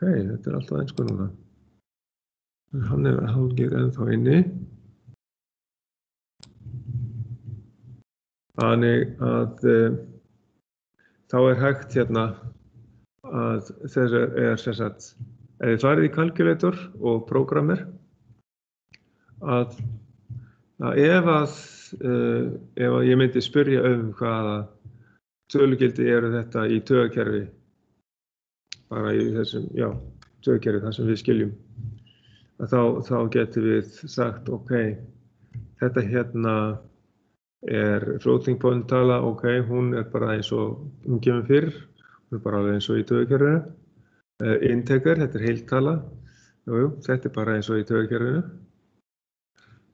þetta alltaf ensku núna. Hann hálfgeir ennþá inni. Þannig að þá hægt hérna að þessi sem sagt, ef þið farið í Calculator og Programmer, að ef ég myndi spyrja hvaða tölugildi eru þetta í taugakerfi, bara í þessum, taugakerfi þar sem við skiljum, að þá getum við sagt, þetta hérna floating point tala, hún bara eins og hún kemur fyrr, hún bara alveg eins og í taugakerfinu. Integer, þetta heiltala, þetta bara eins og í taugakerfinu.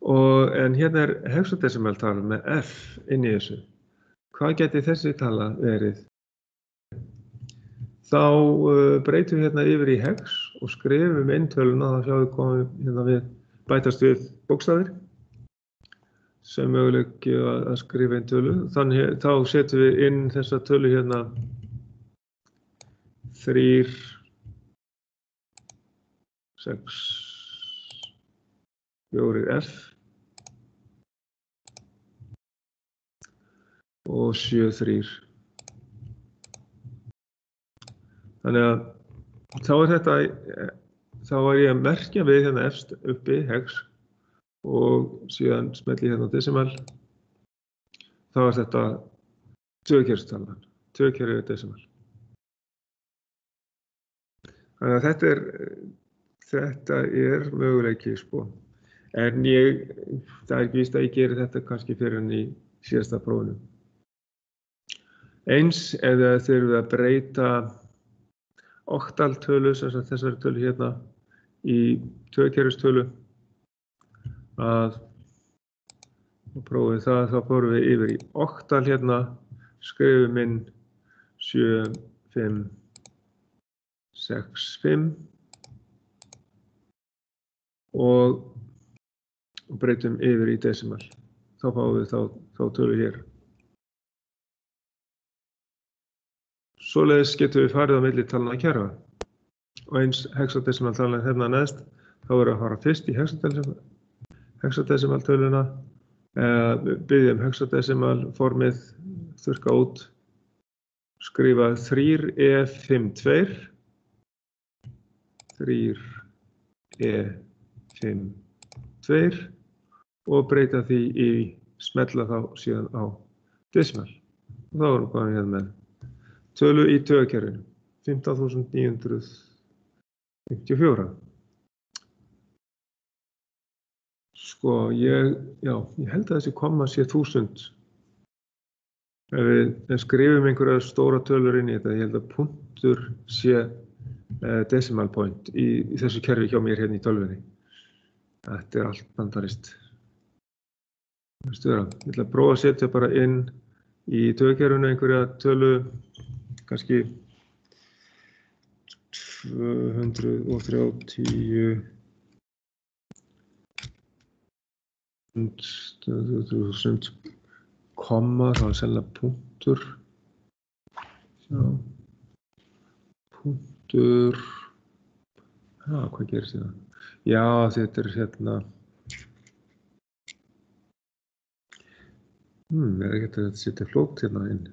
En hérna hexadecimal tala með F inn í þessu. Hvað geti þessi tala verið? Þá breytum við hérna yfir í hex og skrifum inn töluna, þá sjáum við komum hérna við bætast við bókstafir sem möguleiki að skrifa inn tölu. Þannig þá setjum við inn þessa tölu hérna 3, 6, 4 F og 7, 3. Þannig að þá var ég að merkja við hérna efst uppi hex og síðan smelli hérna decimal. Þá þetta taugakerfistalan, taugakerfi decimal. Þannig að þetta möguleiki, en það ekki víst að ég geri þetta kannski fyrir en í síðasta prófinu. Eins ef þið þurfið að breyta oktaltölu, sem sagt þessari tölu hérna, í taugakerfistölu, að prófið það, þá fórum við yfir í oktal hérna, skrifum inn 7, 5, 6, 5 og breytum yfir í decimal. Þá fáum við þá tölu hér. Svoleiðis getum við farið á milli talna kerfa. Og eins hexadecimal talan hérna neðst, þá að fara fyrst í hexadecimal töluna, biðja hexadecimal formið, þurrka út, skrifa 3E52, 3E52 og breyta því í smella þá síðan á decimal. Og þá erum við hérna með tölu í taugakerfinu, 15.954. Ég held að þessi komma sé 1000. Ef við skrifum einhverja stóra tölur inn í þetta, ég held að punktur sé decimal point í þessu kerfi hjá mér hérna í tölvunni. Þetta allt bandarist. Ég ætla að prófa að setja bara inn í taugakerfinu einhverja tölu, kannski 230.000 komma, þá sennilega punktur. Punktur. Hvað gerist þetta? Já, þetta hérna. Ekki að þetta setja flót hérna inn.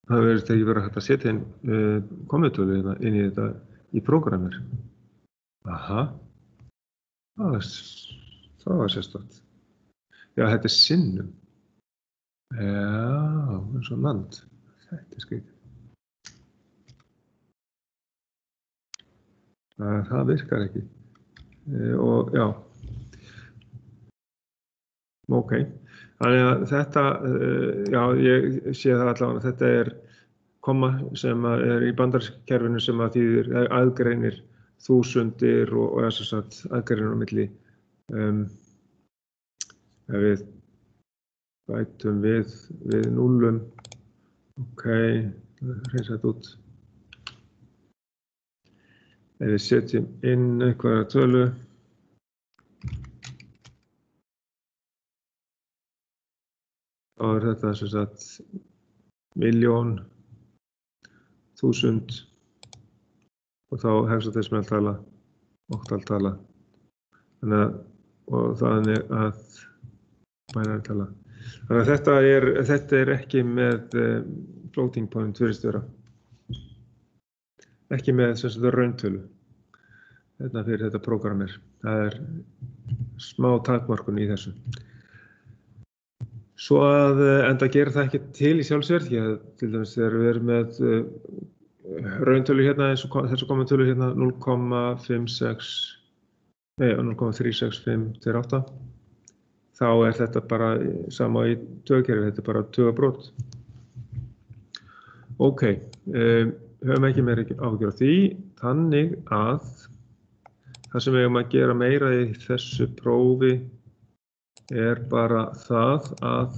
Það verður ekki verið hægt að setja inn kommutölu inn í þetta í Programmer. Aha. Það var sérstakt. Já, þetta sinnum. Já, eins og land. Þetta skrítið. Það virkar ekki. Og já. Þannig að þetta, ég sé það allavega, þetta komma sem í bandarískerfinu sem þýðir aðgreinir þúsundir og aðgreinir á milli. Ef við bætum við núllum, hreinsa þetta út. Ef við setjum inn einhverja tölu, þá þetta milljón, 1000 og þá hexadesimaltala, oktaltala. Þannig að binary-tala. Þannig að þetta er ekki með floating point virðist vera. Ekki með sem sagt rauntölu. Þetta fyrir þetta prógrammir. Það er smá takmarkun í þessu. Svo að enda gerir það ekki til í sjálfsverð, því að til dæmis þegar við erum með rauntölu hérna eins og þessu komentölu hérna 0,36528, þá er þetta bara sama í taugakerfi, þetta er bara tugabrót. Ok, höfum ekki meira áhyggjur af því, þannig að það sem við eigum að gera meira í þessu prófi er bara það að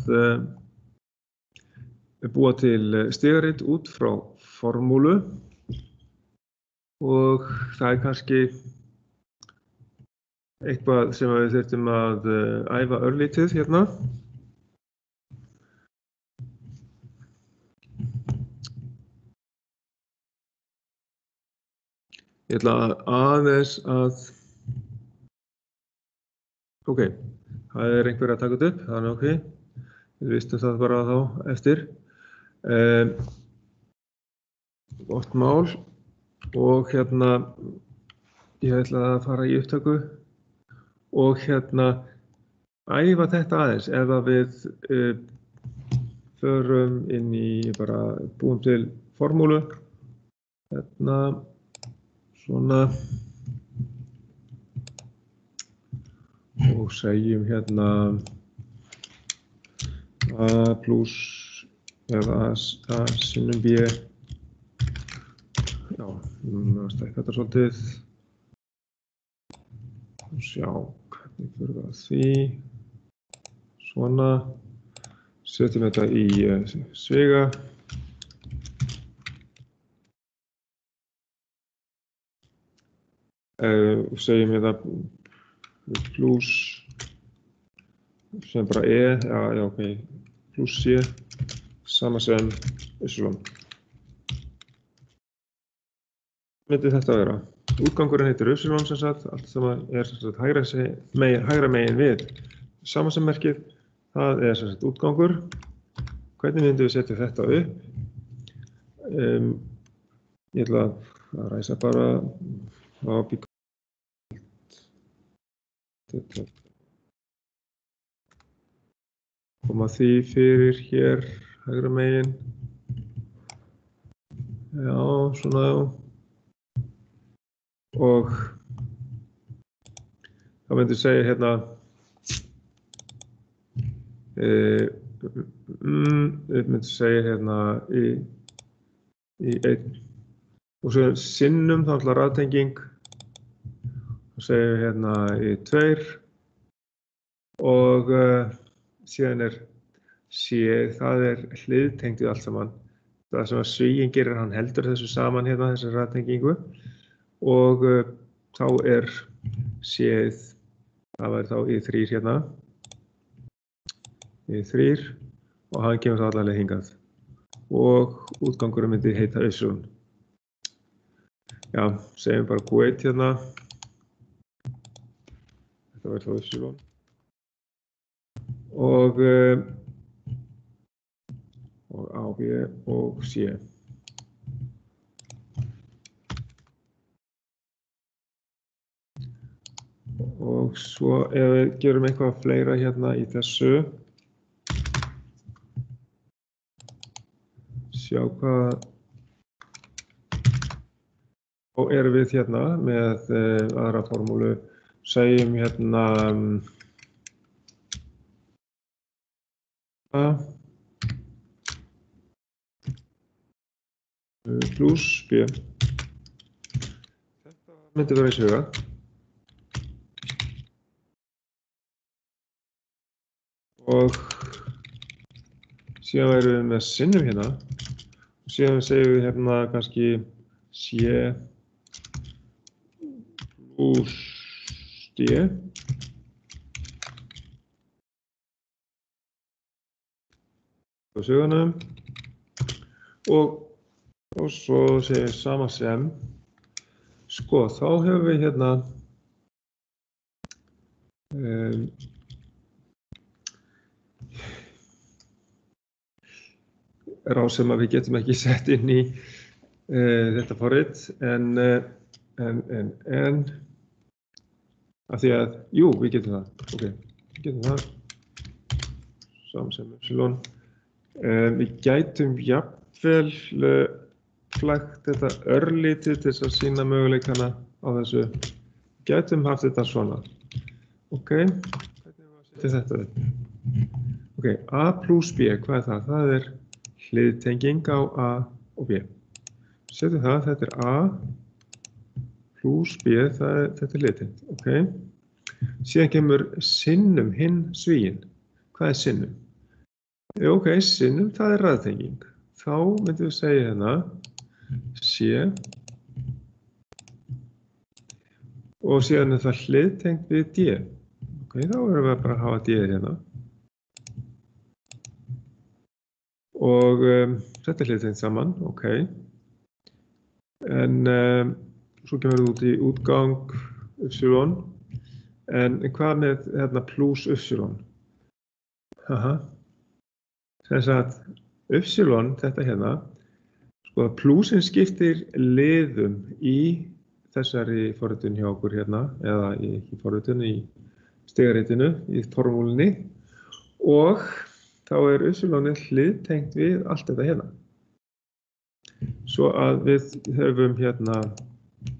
búa til stigarit út frá formúlu og það er kannski eitthvað sem við þurfum að æfa örlítið hérna. Ég ætla aðeins að... Ok, það er einhver að taka þetta upp, þannig ok. Við vistum það bara þá eftir. Gott mál. Og hérna, ég ætla að fara í upptöku og hérna æfa þetta aðeins. Ef að við förum inn í bara búum til formúlu. Hérna. Svona og segjum hérna a plus eða a sinnum b. Já, stækka þetta svolítið og sjá hvernig fyrir við að því. Svona setjum þetta í sviga. Segjum hérna plus sem bara já ok, plus c sama sem y. Myndi þetta vera? Útgangurinn heitir y sem sagt, allt sem er sem sagt hægra megin við samansemmerkið, það er sem sagt útgangur. Hvernig myndum við setja þetta upp? Ég ætla að ræsa bara koma því fyrir hér hægra megin. Já, svona já. Og það myndi segja hérna við myndi segja hérna í einn og svo sinnum þá ætla raðtenging og segjum við hérna í 2 og síðan er C, það er hliðtengd allt saman. Það sem að svíinn gerir, hann heldur þessu saman hérna, þessi raðtengingu og þá er C, það væri þá í 3 hérna, í 3 og hann kemur þá allavega hingað og útgangurinn myndi heita y. Já, segjum bara Q1 hérna. Þetta verður þá y. Og A, B og C. Og svo ef við gerum eitthvað fleira hérna í þessu. Sjá hvað. Og erum við hérna með aðra formúlu, segjum hérna A plus B. Þetta myndi vera í sviga. Og síðan erum við með sinnum hérna. Og síðan segjum við hérna kannski C plus D. Á sögunum. og svo segjum við sama sem, sko, þá höfum við hérna ráð sem að við getum ekki sett inn í þetta forrit, en af því að, jú, við getum það, ok, við getum það, sama sem epsilon. Við gætum jafnvel flækt þetta örlítið til þess að sýna möguleikana á þessu. Við gætum haft þetta svona. Ok, hvernig var að setja þetta upp? Ok, A plus B, hvað er það? Það er hliðtenging á A og B. Setjum það, þetta er A plus B, þetta er hliðtengt, ok. Síðan kemur sinnum hinn svíinn. Hvað er sinnum? Ok, sinnum, það er raðtenging. Þá myndum við segja hérna C og síðan er það hliðtengt við D. Ok, þá verðum við bara að hafa D hérna. Og þetta er hliðtengt saman, ok. En svo kemur við út í útgang y. En hvað með hérna plus y? Þess að y, þetta hérna, sko plusin skiptir liðum í þessari forritun hjá okkur hérna, eða ekki forritun, í stigaritinu, í formúlunni, og þá er y hliðtengt við allt þetta hérna. Svo að við höfum hérna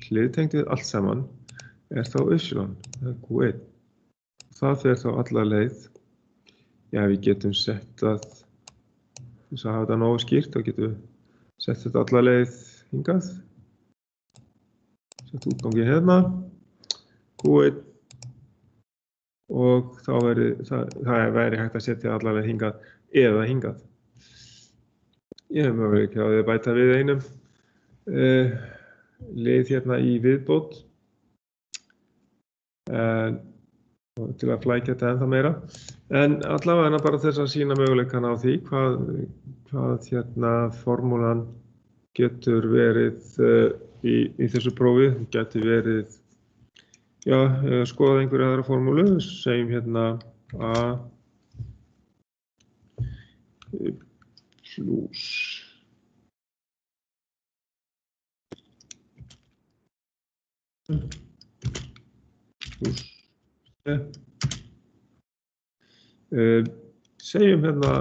hliðtengt við allt saman, er þá y, það er Q1. Það fer þá alla leið. Já, við getum sett það, þess að hafa þetta nógu skýrt, þá getum við sett þetta alla leið hingað. Sett útgangi hérna, Q1, og þá væri hægt að setja alla leið hingað eða hingað. Ég hef möguleika á því að bæta við einum lið hérna í viðbót. Til að flækja þetta ennþá meira. En allavega bara þess að sýna möguleikana á því hvað hérna formúlan getur verið í þessu prófi. Það getur verið, já, skoða einhverja aðra formúlu, segjum hérna A plus segjum hérna,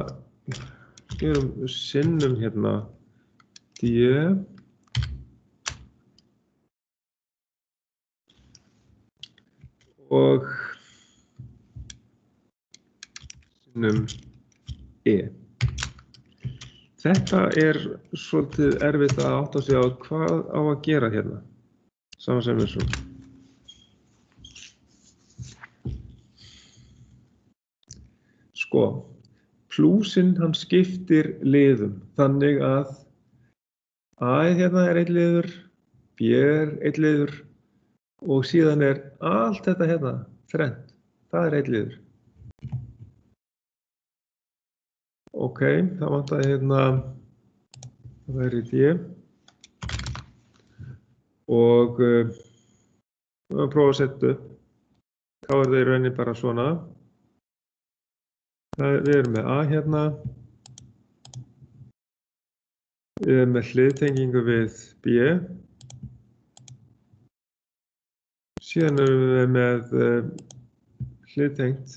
gerum sinnum hérna D og sinnum E. Þetta er svolítið erfitt að átta sig á hvað á að gera hérna, saman sem þessu. Sko, plusinn hann skiptir liðum, þannig að A hérna er einn liður, B er einn liður og síðan er allt þetta hérna, þrennt, það er einn liður. Ok, það vantaði hérna, það væri D og við höfum prófað að setja upp, þá er það í rauninni bara svona. Við erum með A hérna, við erum með hliðtengingu við B, síðan erum við með hliðtengt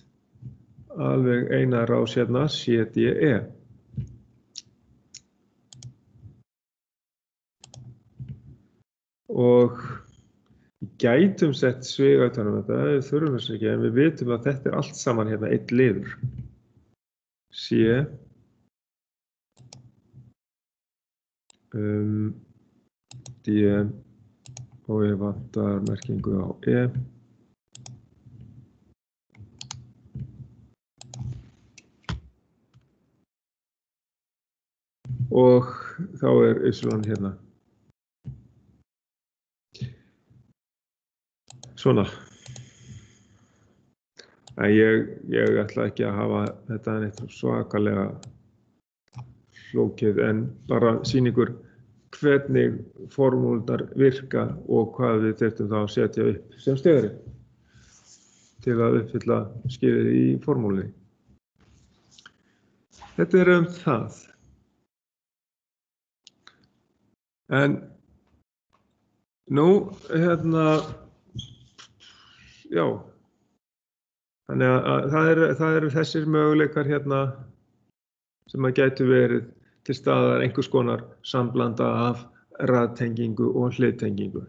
alveg eina rás hérna, CDE. Og við gætum sett svig utan þetta, við þurfum þess ekki, en við vitum að þetta er allt saman hérna einn liður. C D og ég vantar merkingu á E. Og þá er y hérna. Svona. Ég ætla ekki að hafa þetta neitt svakalega flókið en bara sýna ykkur hvernig formúlurnar virka og hvað við þurftum þá að setja upp sem stegari til að uppfylla skilyrði í formúlunni. Þetta það. En nú, já, þannig að það eru þessir möguleikar sem að gætu verið til staðar einhvers konar samblanda af raðtengingu og hliðtengingu.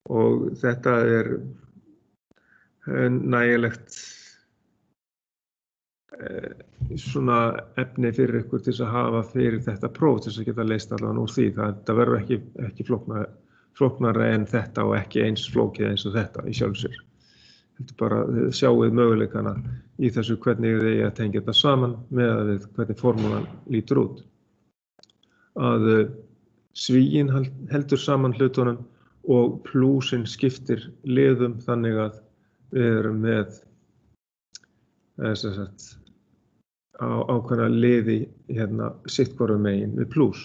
Og þetta nægilegt svona efni fyrir ykkur til þess að hafa fyrir þetta próf til þess að geta leyst allan úr því. Það verður ekki flóknara en þetta og ekki eins flókið eins og þetta í sjálfu sér. Þetta bara sjáið möguleikana í þessu hvernig þið að tengja þetta saman með hvernig formúlan lítur út. Að svíinn heldur saman hlutunum og plúsin skiptir liðum þannig að við erum með ákveðna liði sitt hvoru megin við plús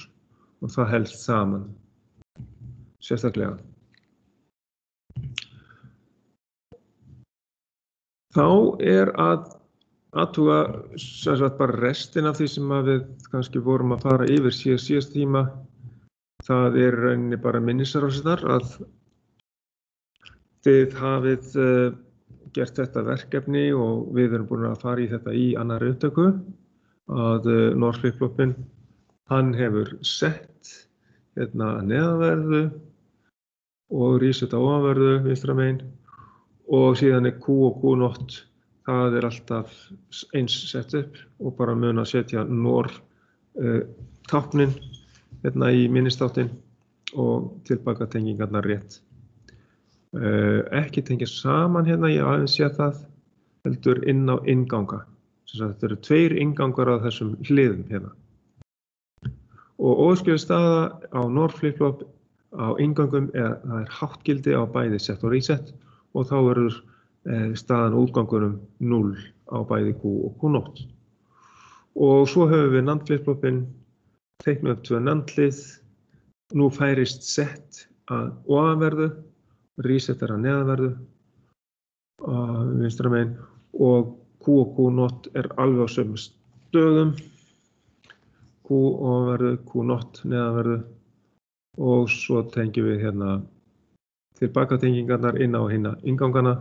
og það helst saman sérstaklega. Þá að athuga bara restin af því sem við kannski vorum að fara yfir síðast tíma. Það rauninni bara minnisárásirnar að þið hafið gert þetta verkefni og við erum búin að fara í þetta í annarri upptöku að North-flip-floppinn, hann hefur sett neðanverðu og reset á ofanverðu vinstra megin og síðan Q og Q0, það alltaf eins sett upp og bara mun að setja North táknin í minnistáttinn og tilbaka tengingarnar rétt. Ekki tengja saman ég aðeins sé það, heldur inn á innganga. Þetta eru 2 inngangar á þessum hliðum Og óskilja staða á North-flip-flop á inngangum það háttgildi á bæði set og reset og þá verður staðan á útgangunum 0 á bæði Q og Q0. Og svo höfum við NAND-flip-floppinn, teiknum upp 2 NAND-hlið, nú færist set að ofanverðu, reset að neðanverðu vinstra megin og Q og Q0 alveg á sömu stöðum. Q ofanverðu, Q0 neðanverðu og svo tengjum við tilbakatengingarnar inn á hina inngangana.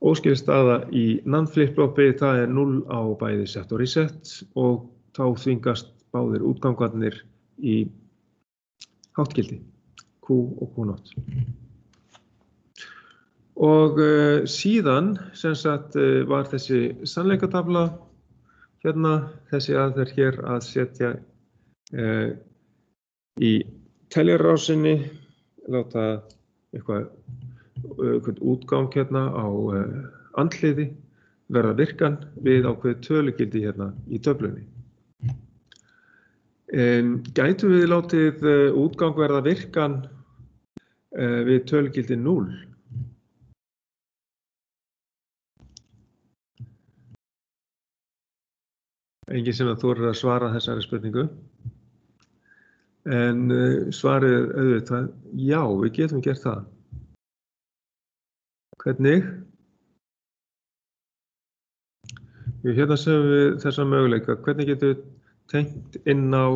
Óskilja staða í NAND-flip-floppi, það 0 á bæði set og reset og þá þvingast báðir útgangarnir í háttgildi. Q og Q0. Og síðan var þessi sannleikatafla þessi aðferð hér að setja í teljarásinni, láta eitthvað útgang á andliði verða virkan við ákveðið tölugildi í töflunni. Gætum við látið útgang verða virkan við tölugildi 0? Enginn sem þorir að svara þessari spurningu. En svarið auðvitað, já, við getum gert það. Hvernig? Sem við þessa möguleika. Hvernig getum við tengt inn á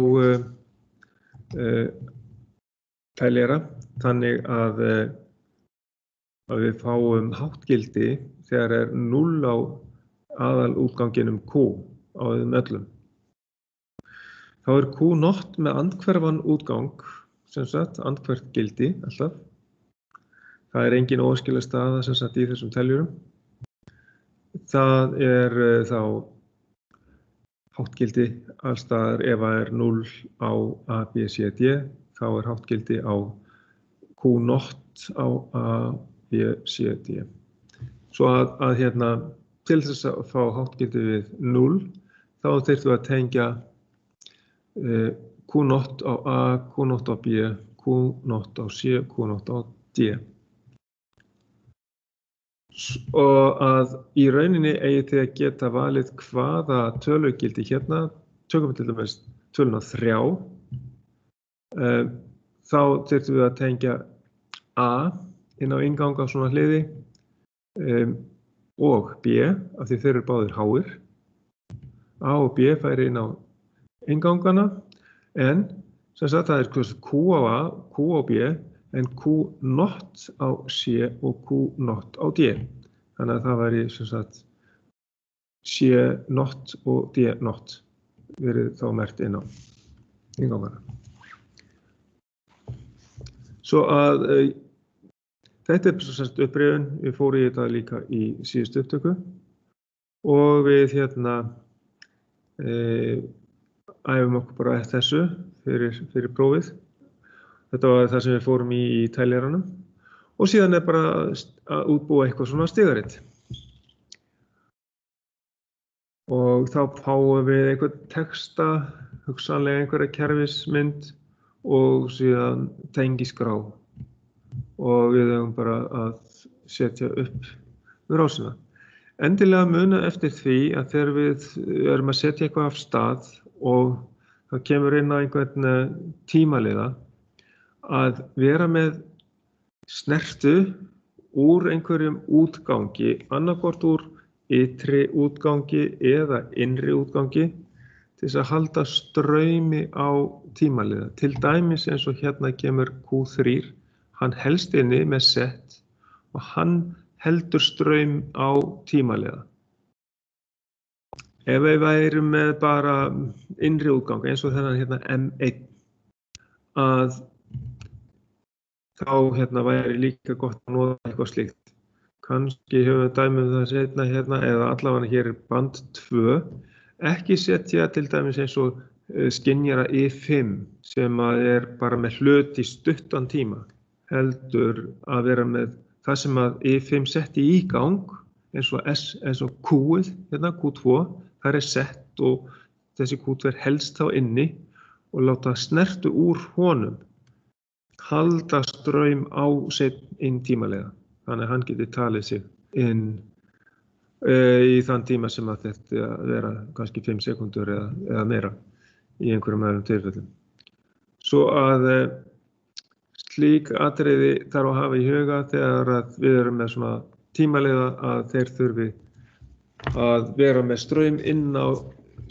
teljara þannig að við fáum háttgildi þegar 0 á aðalútganginum Q á þeim öllum. Þá Q0 með andhverfan útgang, andhvert gildi alltaf. Það engin óskilja staða í þessum teljurum. Það þá háttgildi allstaðar ef það 0 á A, B, C, D, þá háttgildi á Q0 á A, B, C, D. Svo að til þess að fá háttgildi við 0, þá þyrftum við að tengja Q0 á A, Q0 á B, Q0 á C, Q0 á D. og að í rauninni eigið þið að geta valið hvaða tölugildi hérna, tökum við til dæmis töluna 3, þá þyrftum við að tengja A inn á inngang á svona hliði og B, af því þeir eru báðir háir. A og B færi inn á inngangana, en sem sagt það er Q á A, Q á B, en Q not á C og Q not á D. Þannig að það væri sem sagt C not og D not verið þá merkt inn á inngangana. Svo að þetta er sem sagt upprifjun, við fórum í þetta líka í síðustu upptöku og við æfum okkur bara eftir þessu fyrir prófið. Þetta var það sem við fórum í teljaranum og síðan er bara að útbúa eitthvað svona stigarit. Og þá fáum við einhvern texta, hugsanlega einhverja kerfismynd og síðan tengiskrá. Og við höfum bara að setja upp rásina. Endilega muna eftir því að þegar við erum að setja eitthvað af stað og það kemur inn á einhvern tímaliða, að vera með snertu úr einhverjum útgangi, annarkvort úr ytri útgangi eða innri útgangi, til þess að halda straumi á tímaliða. Til dæmis eins og hérna kemur Q3, hann helst inni með set og hann heldur straum á tímaliða. Ef við værum með bara innri útgang, eins og þennan hérna M1, að þá væri líka gott að nota eitthvað slíkt. Kannski höfum við dæmi það seinna hérna, eða allavega hér er band 2. Ekki setja til dæmis eins og skynjara I5 sem er bara með hlut í stuttan tíma. Heldur að vera með það sem að I5 setti í gang, eins og Q-ið, hérna Q2, það er sett og þessi Q2 helst þá inni og láta snertu úr honum. Halda straum á inn tímalega, þannig að hann geti talið sig inn í þann tíma sem að þetta vera kannski 5 sekúndur eða meira í einhverjum öðrum tilfellum. Svo að slík atriði þarf að hafa í huga þegar að við erum með svona tímalega að þeir þurfi að vera með straum inn á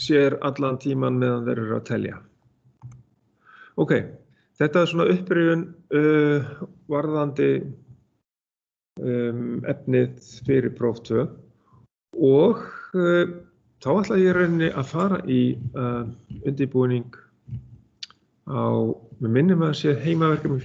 sér allan tíman meðan þeir eru að telja. Ok. Þetta er svona upprifjun varðandi efnið fyrir próf 2 og þá ætla ég rauninni að fara í undirbúning á, með minnum að sé heimaverkefni